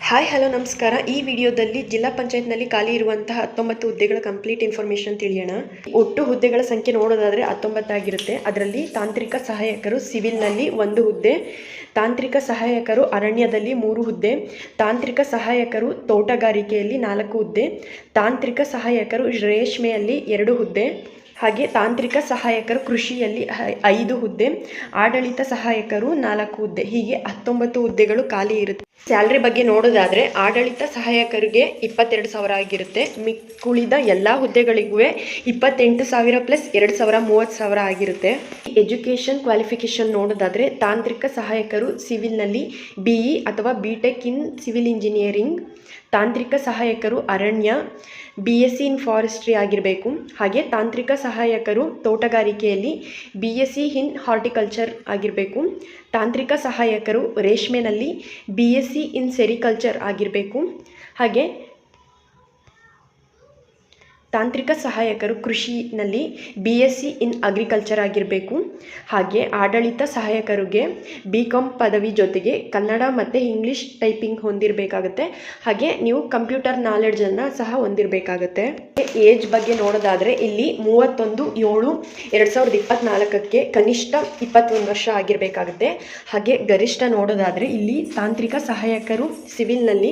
Hi hello ನಮಸ್ಕಾರ. ಈ ವಿಡಿಯೋದಲ್ಲಿ ಜಿಲ್ಲಾ ಪಂಚಾಯತ್ನಲ್ಲಿ ಖಾಲಿ ಇರುವಂತಹ 19 ಹುದ್ದೆಗಳ ಕಂಪ್ಲೀಟ್ ಇನ್ಫಾರ್ಮೇಷನ್ ತಿಳಿಯೋಣ. ಒಟ್ಟು ಹುದ್ದೆಗಳ ಸಂಖ್ಯೆ ನೋಡೋದಾದರೆ 19 ಆಗಿರುತ್ತೆ. ಅದರಲ್ಲಿ ತಾಂತ್ರಿಕ ಸಹಾಯಕರು ಸಿವಿಲ್ನಲ್ಲಿ 1 ಹುದ್ದೆ, ತಾಂತ್ರಿಕ ಸಹಾಯಕರು ಅರಣ್ಯದಲ್ಲಿ 3 ಹುದ್ದೆ, ತಾಂತ್ರಿಕ ಸಹಾಯಕರು ತೋಟಗಾರಿಕೆಯಲ್ಲಿ 4 ಹುದ್ದೆ, ತಾಂತ್ರಿಕ ಸಹಾಯಕರು ರೇಷ್ಮೆಯಲ್ಲಿ 2 ಹುದ್ದೆ, ಹಾಗೆ ತಾಂತ್ರಿಕ ಸಹಾಯಕರು ಕೃಷಿಯಲ್ಲಿ 5 ಹುದ್ದೆ, ಆಡಳಿತ ಸಹಾಯಕರು 4 ಹುದ್ದೆ. ಹೀಗೆ 19 ಹುದ್ದೆಗಳು ಖಾಲಿ ಇರುತ್ತೆ. ಸ್ಯಾಲ್ರಿ ಬಗ್ಗೆ ನೋಡೋದಾದರೆ ಆಡಳಿತ ಸಹಾಯಕರಿಗೆ 22,000 ಆಗಿರುತ್ತೆ. ಉಳಿದ ಎಲ್ಲ ಹುದ್ದೆಗಳಿಗೂ 28,000 ಪ್ಲಸ್ 2,000 30,000 ಆಗಿರುತ್ತೆ. ಎಜುಕೇಷನ್ ಕ್ವಾಲಿಫಿಕೇಷನ್ ನೋಡೋದಾದರೆ ತಾಂತ್ರಿಕ ಸಹಾಯಕರು ಸಿವಿಲ್ನಲ್ಲಿ BE ಅಥವಾ BTech ಇನ್ ಸಿವಿಲ್ ಇಂಜಿನಿಯರಿಂಗ್, ತಾಂತ್ರಿಕ ಸಹಾಯಕರು ಅರಣ್ಯ BSc ಇನ್ ಫಾರೆಸ್ಟ್ರಿ ಆಗಿರಬೇಕು. ಹಾಗೆ ತಾಂತ್ರಿಕ ಸಹಾಯಕರು ತೋಟಗಾರಿಕೆಯಲ್ಲಿ BSc ಇನ್ ಹಾರ್ಟಿಕಲ್ಚರ್ ಆಗಿರಬೇಕು. ತಾಂತ್ರಿಕ ಸಹಾಯಕರು ರೇಷ್ಮೆನಲ್ಲಿ BSc ಇನ್ ಸೆರಿಕಲ್ಚರ್ ಆಗಿರಬೇಕು. ಹಾಗೆ ತಾಂತ್ರಿಕ ಸಹಾಯಕರು ಕೃಷಿನಲ್ಲಿ BSc ಇನ್ ಅಗ್ರಿಕಲ್ಚರ್ ಆಗಿರಬೇಕು. ಹಾಗೆ ಆಡಳಿತ ಸಹಾಯಕರಿಗೆ BCom ಪದವಿ ಜೊತೆಗೆ ಕನ್ನಡ ಮತ್ತು ಇಂಗ್ಲೀಷ್ ಟೈಪಿಂಗ್ ಹೊಂದಿರಬೇಕಾಗುತ್ತೆ. ಹಾಗೆ ನೀವು ಕಂಪ್ಯೂಟರ್ ನಾಲೆಡ್ಜನ್ನು ಸಹ ಹೊಂದಿರಬೇಕಾಗುತ್ತೆ. ಏಜ್ ಬಗ್ಗೆ ನೋಡೋದಾದರೆ ಇಲ್ಲಿ 31/7/2024ಕ್ಕೆ ಕನಿಷ್ಠ 21 ವರ್ಷ ಆಗಿರಬೇಕಾಗುತ್ತೆ. ಹಾಗೆ ಗರಿಷ್ಠ ನೋಡೋದಾದರೆ ಇಲ್ಲಿ ತಾಂತ್ರಿಕ ಸಹಾಯಕರು ಸಿವಿಲ್ನಲ್ಲಿ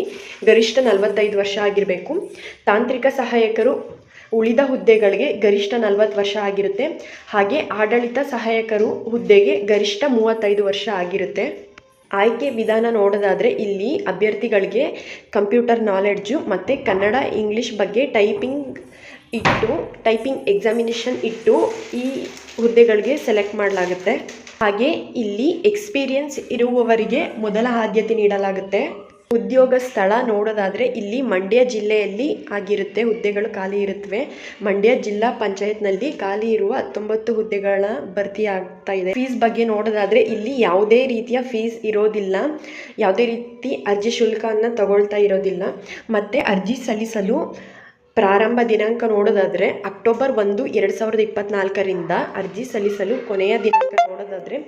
ಗರಿಷ್ಠ 45 ವರ್ಷ ಆಗಿರಬೇಕು. ತಾಂತ್ರಿಕ ಸಹಾಯಕರು ಉಳಿದ ಹುದ್ದೆಗಳಿಗೆ ಗರಿಷ್ಠ 40 ವರ್ಷ ಆಗಿರುತ್ತೆ. ಹಾಗೆ ಆಡಳಿತ ಸಹಾಯಕರು ಹುದ್ದೆಗೆ ಗರಿಷ್ಠ 35 ವರ್ಷ ಆಗಿರುತ್ತೆ. ಆಯ್ಕೆ ವಿಧಾನ ನೋಡೋದಾದರೆ ಇಲ್ಲಿ ಅಭ್ಯರ್ಥಿಗಳಿಗೆ ಕಂಪ್ಯೂಟರ್ ನಾಲೆಡ್ಜು ಮತ್ತು ಕನ್ನಡ ಇಂಗ್ಲೀಷ್ ಬಗ್ಗೆ ಟೈಪಿಂಗ್ ಎಕ್ಸಾಮಿನೇಷನ್ ಇಟ್ಟು ಈ ಹುದ್ದೆಗಳಿಗೆ ಸೆಲೆಕ್ಟ್ ಮಾಡಲಾಗುತ್ತೆ. ಹಾಗೆ ಇಲ್ಲಿ ಎಕ್ಸ್ಪೀರಿಯನ್ಸ್ ಇರುವವರಿಗೆ ಮೊದಲ ಆದ್ಯತೆ ನೀಡಲಾಗುತ್ತೆ. ಉದ್ಯೋಗ ಸ್ಥಳ ನೋಡೋದಾದರೆ ಇಲ್ಲಿ ಮಂಡ್ಯ ಜಿಲ್ಲೆಯಲ್ಲಿ ಆಗಿರುತ್ತೆ. ಹುದ್ದೆಗಳು ಖಾಲಿ ಇರುತ್ತವೆ. ಮಂಡ್ಯ ಜಿಲ್ಲಾ ಪಂಚಾಯತ್ನಲ್ಲಿ ಖಾಲಿ ಇರುವ 19 ಹುದ್ದೆಗಳ ಭರ್ತಿ ಆಗ್ತಾ ಇದೆ. ಫೀಸ್ ಬಗ್ಗೆ ನೋಡೋದಾದರೆ ಇಲ್ಲಿ ಯಾವುದೇ ರೀತಿಯ ಫೀಸ್ ಇರೋದಿಲ್ಲ, ಯಾವುದೇ ರೀತಿ ಅರ್ಜಿ ಶುಲ್ಕವನ್ನು ತಗೊಳ್ತಾ ಇರೋದಿಲ್ಲ. ಮತ್ತು ಅರ್ಜಿ ಸಲ್ಲಿಸಲು ಪ್ರಾರಂಭ ದಿನಾಂಕ ನೋಡೋದಾದರೆ ಅಕ್ಟೋಬರ್ 1, 2024ರಿಂದ ಅರ್ಜಿ ಸಲ್ಲಿಸಲು ಕೊನೆಯ ದಿನಾಂಕ ನೋಡೋದಾದರೆ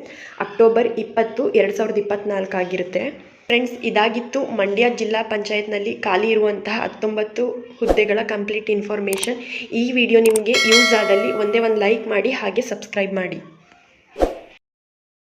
ಅಕ್ಟೋಬರ್ 20, 2024 ಆಗಿರುತ್ತೆ. ಫ್ರೆಂಡ್ಸ್, ಇದಾಗಿತ್ತು ಮಂಡ್ಯ ಜಿಲ್ಲಾ ಪಂಚಾಯತ್ನಲ್ಲಿ ಖಾಲಿ ಇರುವಂತಹ 19 ಹುದ್ದೆಗಳ ಕಂಪ್ಲೀಟ್ ಇನ್ಫಾರ್ಮೇಷನ್. ಈ ವಿಡಿಯೋ ನಿಮಗೆ ಯೂಸ್ ಆದಲ್ಲಿ ಒಂದೇ ಒಂದು ಲೈಕ್ ಮಾಡಿ, ಹಾಗೆ ಸಬ್ಸ್ಕ್ರೈಬ್ ಮಾಡಿ.